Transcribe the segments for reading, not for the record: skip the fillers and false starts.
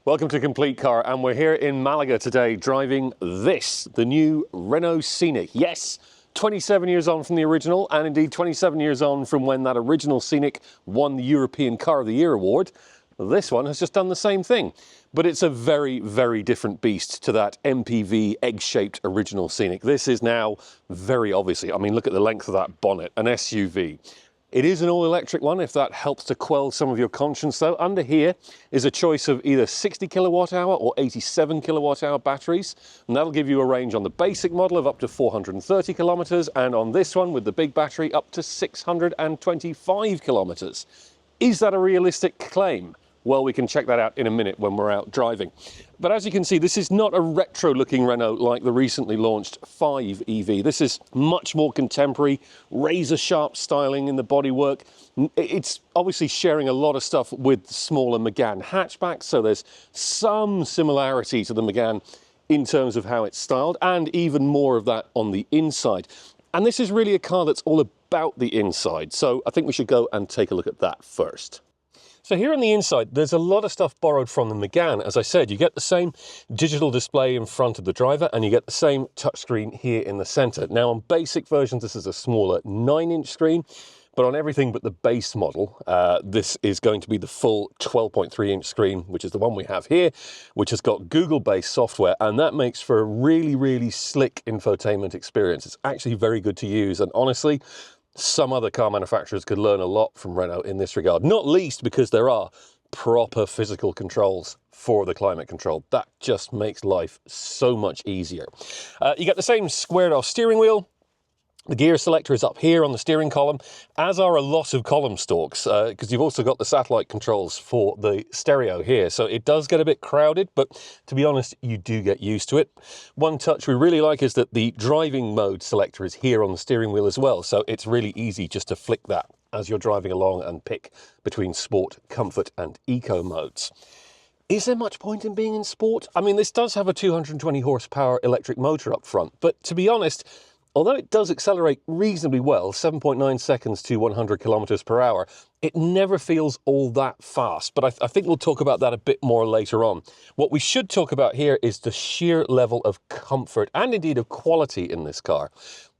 Welcome to Complete Car, and we're here in Malaga today driving this, the new Renault Scenic. Yes, 27 years on from the original, and indeed 27 years on from when that original Scenic won the European Car of the Year award. This one has just done the same thing, but it's a very, very different beast to that MPV egg-shaped original Scenic. This is now very obviously, I mean, look at the length of that bonnet, an SUV. It is an all-electric one, if that helps to quell some of your conscience though. Under here is a choice of either 60 kilowatt hour or 87 kilowatt hour batteries, and that'll give you a range on the basic model of up to 430 kilometers, and on this one with the big battery up to 625 kilometers. Is that a realistic claim? Well, we can check that out in a minute when we're out driving. But as you can see, this is not a retro-looking Renault like the recently launched 5 EV. This is much more contemporary, razor-sharp styling in the bodywork. It's obviously sharing a lot of stuff with the smaller Megane hatchback, so there's some similarity to the Megane in terms of how it's styled, and even more of that on the inside. And this is really a car that's all about the inside, so I think we should go and take a look at that first. So here on the inside, there's a lot of stuff borrowed from the Megane. As I said, you get the same digital display in front of the driver, and you get the same touchscreen here in the center. Now on basic versions, this is a smaller 9-inch screen, but on everything but the base model, this is going to be the full 12.3-inch screen, which is the one we have here, which has got Google-based software, and that makes for a really, really slick infotainment experience. It's actually very good to use, and honestly, some other car manufacturers could learn a lot from Renault in this regard, not least because there are proper physical controls for the climate control. That just makes life so much easier. You get the same squared off steering wheel. The gear selector is up here on the steering column, as are a lot of column stalks, because you've also got the satellite controls for the stereo here. So it does get a bit crowded, but to be honest, you do get used to it. One touch we really like is that the driving mode selector is here on the steering wheel as well. So it's really easy just to flick that as you're driving along and pick between sport, comfort and eco modes. Is there much point in being in sport? I mean, this does have a 220 horsepower electric motor up front, but to be honest, although it does accelerate reasonably well, 7.9 seconds to 100 kilometers per hour, it never feels all that fast. But I think we'll talk about that a bit more later on. What we should talk about here is the sheer level of comfort and indeed of quality in this car.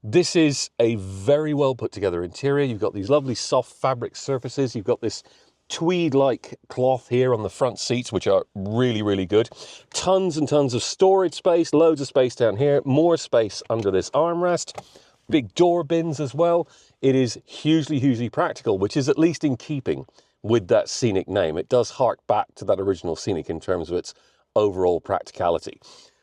This is a very well put together interior. You've got these lovely soft fabric surfaces. You've got this tweed-like cloth here on the front seats, which are really, really good. Tons and tons of storage space, loads of space down here, more space under this armrest, big door bins as well. It is hugely, hugely practical, which is at least in keeping with that Scenic name. It does hark back to that original Scenic in terms of its overall practicality.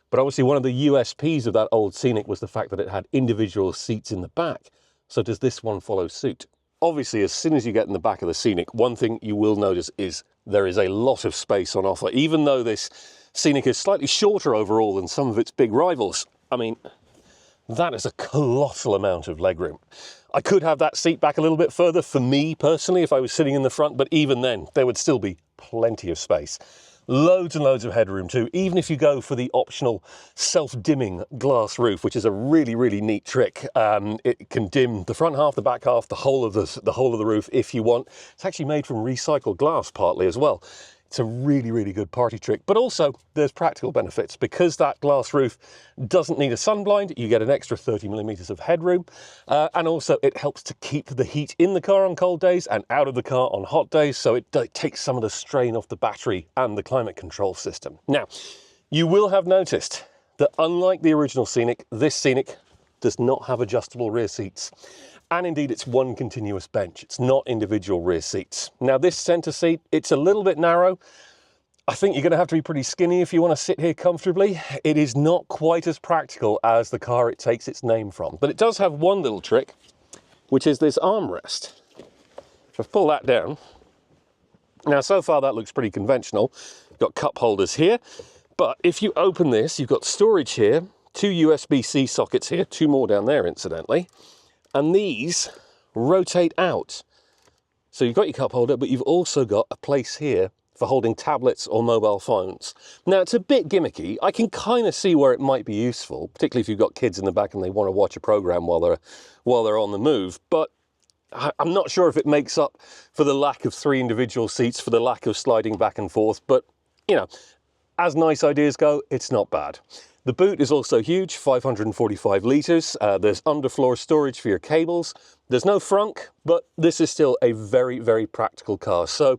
But obviously one of the USPs of that old Scenic was the fact that it had individual seats in the back. So does this one follow suit? Obviously, as soon as you get in the back of the Scenic, one thing you will notice is there is a lot of space on offer. Even though this Scenic is slightly shorter overall than some of its big rivals, I mean, that is a colossal amount of legroom. I could have that seat back a little bit further for me personally if I was sitting in the front, but even then, there would still be plenty of space. Loads and loads of headroom too, even if you go for the optional self-dimming glass roof, which is a really, really neat trick. It can dim the front half, the back half, the whole of the roof if you want. It's actually made from recycled glass partly as well. It's a really, really good party trick, but also there's practical benefits. Because that glass roof doesn't need a sunblind, you get an extra 30 millimeters of headroom, and also it helps to keep the heat in the car on cold days and out of the car on hot days, so it takes some of the strain off the battery and the climate control system. Now, you will have noticed that unlike the original Scenic, this Scenic does not have adjustable rear seats. And indeed, it's one continuous bench. It's not individual rear seats. Now, this center seat, it's a little bit narrow. I think you're going to have to be pretty skinny if you want to sit here comfortably. It is not quite as practical as the car it takes its name from. But it does have one little trick, which is this armrest. If I pull that down, now so far that looks pretty conventional. You've got cup holders here. But if you open this, you've got storage here, 2 USB-C sockets here, 2 more down there incidentally. And these rotate out. So you've got your cup holder, but you've also got a place here for holding tablets or mobile phones. Now, it's a bit gimmicky. I can kind of see where it might be useful, particularly if you've got kids in the back and they want to watch a program while they're on the move. But I'm not sure if it makes up for the lack of 3 individual seats, for the lack of sliding back and forth. But, you know, As nice ideas go, it's not bad. The boot is also huge, 545 litres. There's underfloor storage for your cables. There's no frunk, but this is still a very, very practical car. So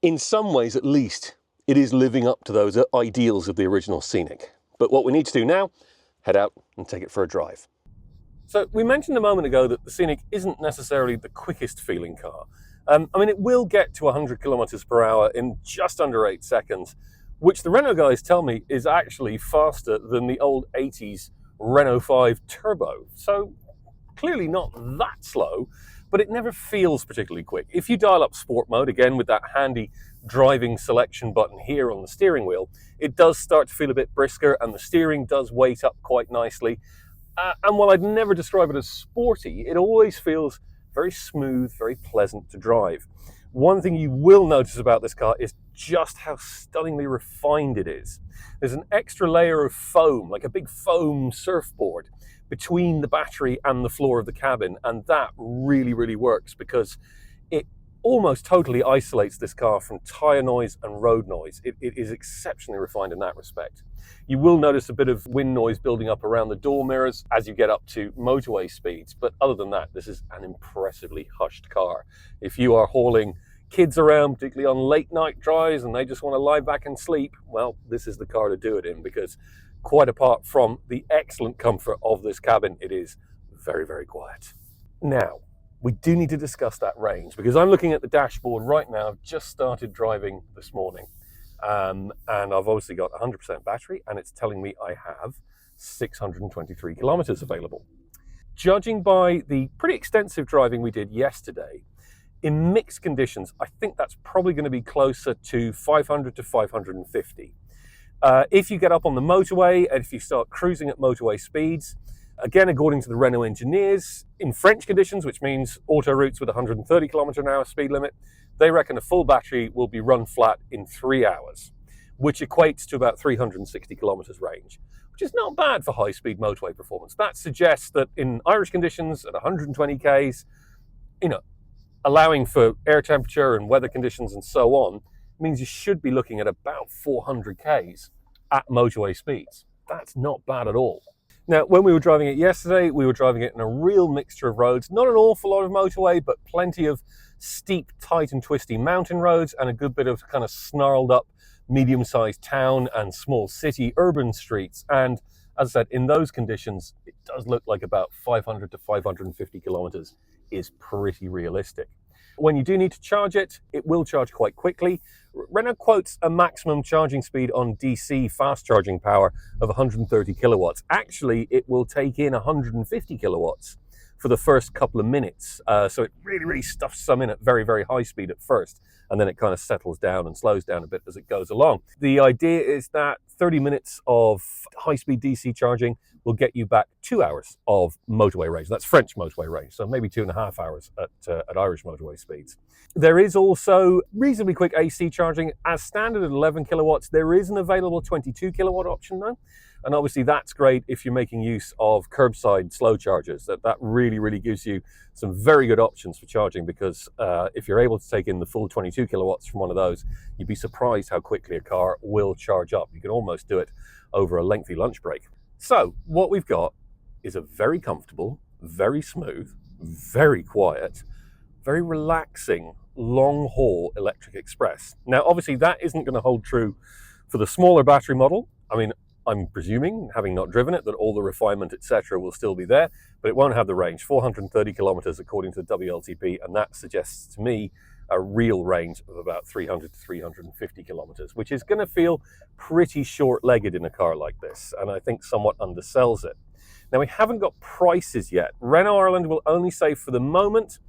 in some ways, at least, it is living up to those ideals of the original Scenic. But what we need to do now, head out and take it for a drive. So we mentioned a moment ago that the Scenic isn't necessarily the quickest feeling car. I mean, it will get to 100 kilometers per hour in just under 8 seconds, which the Renault guys tell me is actually faster than the old 80s Renault 5 Turbo. So clearly not that slow, but it never feels particularly quick. If you dial up sport mode, again with that handy driving selection button here on the steering wheel, it does start to feel a bit brisker and the steering does weight up quite nicely. And while I'd never describe it as sporty, it always feels very smooth, very pleasant to drive. One thing you will notice about this car is just how stunningly refined it is. There's an extra layer of foam, like a big foam surfboard, between the battery and the floor of the cabin, and that really, really works because it almost totally isolates this car from tyre noise and road noise. It is exceptionally refined in that respect. You will notice a bit of wind noise building up around the door mirrors as you get up to motorway speeds, but other than that, this is an impressively hushed car. If you are hauling kids around, particularly on late night drives, and they just want to lie back and sleep, well, this is the car to do it in, because quite apart from the excellent comfort of this cabin, it is very, very quiet. Now, we do need to discuss that range, because I'm looking at the dashboard right now. I've just started driving this morning, and I've obviously got 100% battery, and it's telling me I have 623 kilometers available. Judging by the pretty extensive driving we did yesterday, in mixed conditions, I think that's probably going to be closer to 500 to 550. If you get up on the motorway and if you start cruising at motorway speeds, again, according to the Renault engineers, in French conditions, which means autoroutes with 130 km/h speed limit, they reckon a full battery will be run flat in 3 hours, which equates to about 360 kilometers range, which is not bad for high-speed motorway performance. That suggests that in Irish conditions at 120 k's, allowing for air temperature and weather conditions and so on, means you should be looking at about 400 k's at motorway speeds. That's not bad at all. Now, when we were driving it yesterday, we were driving it in a real mixture of roads. Not an awful lot of motorway, but plenty of steep, tight and twisty mountain roads and a good bit of kind of snarled up, medium-sized town and small city urban streets. And as I said, in those conditions, it does look like about 500 to 550 kilometers is pretty realistic. When you do need to charge it, it will charge quite quickly. Renault quotes a maximum charging speed on DC fast charging power of 130 kilowatts. Actually, it will take in 150 kilowatts for the first couple of minutes. So it really, really stuffs some in at very, very high speed at first, and then it kind of settles down and slows down a bit as it goes along. The idea is that 30 minutes of high-speed DC charging will get you back 2 hours of motorway range. That's French motorway range, so maybe 2.5 hours at Irish motorway speeds. There is also reasonably quick AC charging. As standard at 11 kilowatts, there is an available 22 kilowatt option though. And obviously that's great if you're making use of curbside slow chargers. That really, really gives you some very good options for charging, because if you're able to take in the full 22 kilowatts from one of those, you'd be surprised how quickly a car will charge up. You can almost do it over a lengthy lunch break. So what we've got is a very comfortable, very smooth, very quiet, very relaxing, long-haul electric express. Now, obviously, that isn't going to hold true for the smaller battery model. I mean, I'm presuming, having not driven it, that all the refinement, etc., will still be there, but it won't have the range. 430 kilometers according to the WLTP, and that suggests to me a real range of about 300 to 350 kilometers, which is going to feel pretty short-legged in a car like this, and I think somewhat undersells it. Now, we haven't got prices yet. Renault Ireland will only say for the moment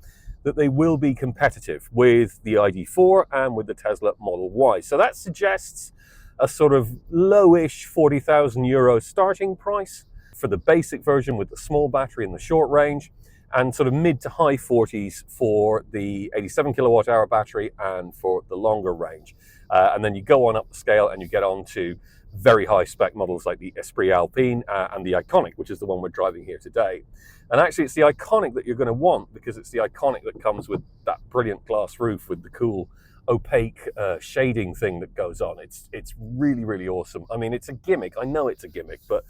that they will be competitive with the ID.4 and with the Tesla Model Y. So that suggests a sort of lowish 40,000 euro starting price for the basic version with the small battery and the short range, and sort of mid to high 40s for the 87 kilowatt hour battery and for the longer range. And then you go on up the scale and you get on to very high spec models like the Esprit Alpine and the Iconic, which is the one we're driving here today. And actually it's the Iconic that you're going to want, because it's the Iconic that comes with that brilliant glass roof with the cool opaque shading thing that goes on. It's really, really awesome. I mean, it's a gimmick. I know it's a gimmick, but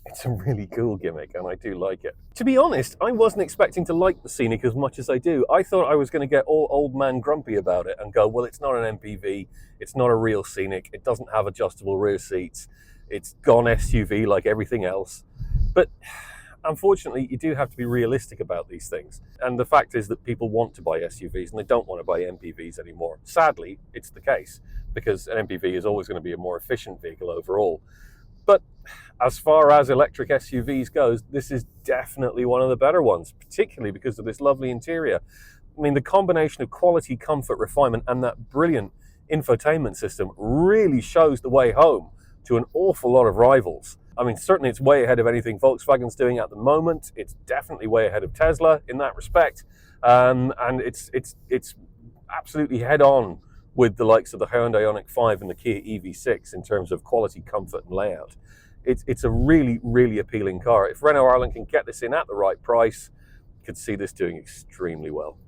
it's a really cool gimmick, and I do like it. To be honest, I wasn't expecting to like the Scenic as much as I do. I thought I was going to get all old man grumpy about it and go, well, it's not an MPV, it's not a real Scenic, it doesn't have adjustable rear seats, it's gone SUV like everything else. But unfortunately, you do have to be realistic about these things. And the fact is that people want to buy SUVs and they don't want to buy MPVs anymore. Sadly, it's the case, because an MPV is always going to be a more efficient vehicle overall. But as far as electric SUVs goes, this is definitely one of the better ones, particularly because of this lovely interior. I mean, the combination of quality, comfort, refinement, and that brilliant infotainment system really shows the way home to an awful lot of rivals. I mean, certainly it's way ahead of anything Volkswagen's doing at the moment. It's definitely way ahead of Tesla in that respect. And it's absolutely head on with the likes of the Hyundai Ioniq 5 and the Kia EV6 in terms of quality, comfort, and layout. It's a really, really appealing car. If Renault Ireland can get this in at the right price, you could see this doing extremely well.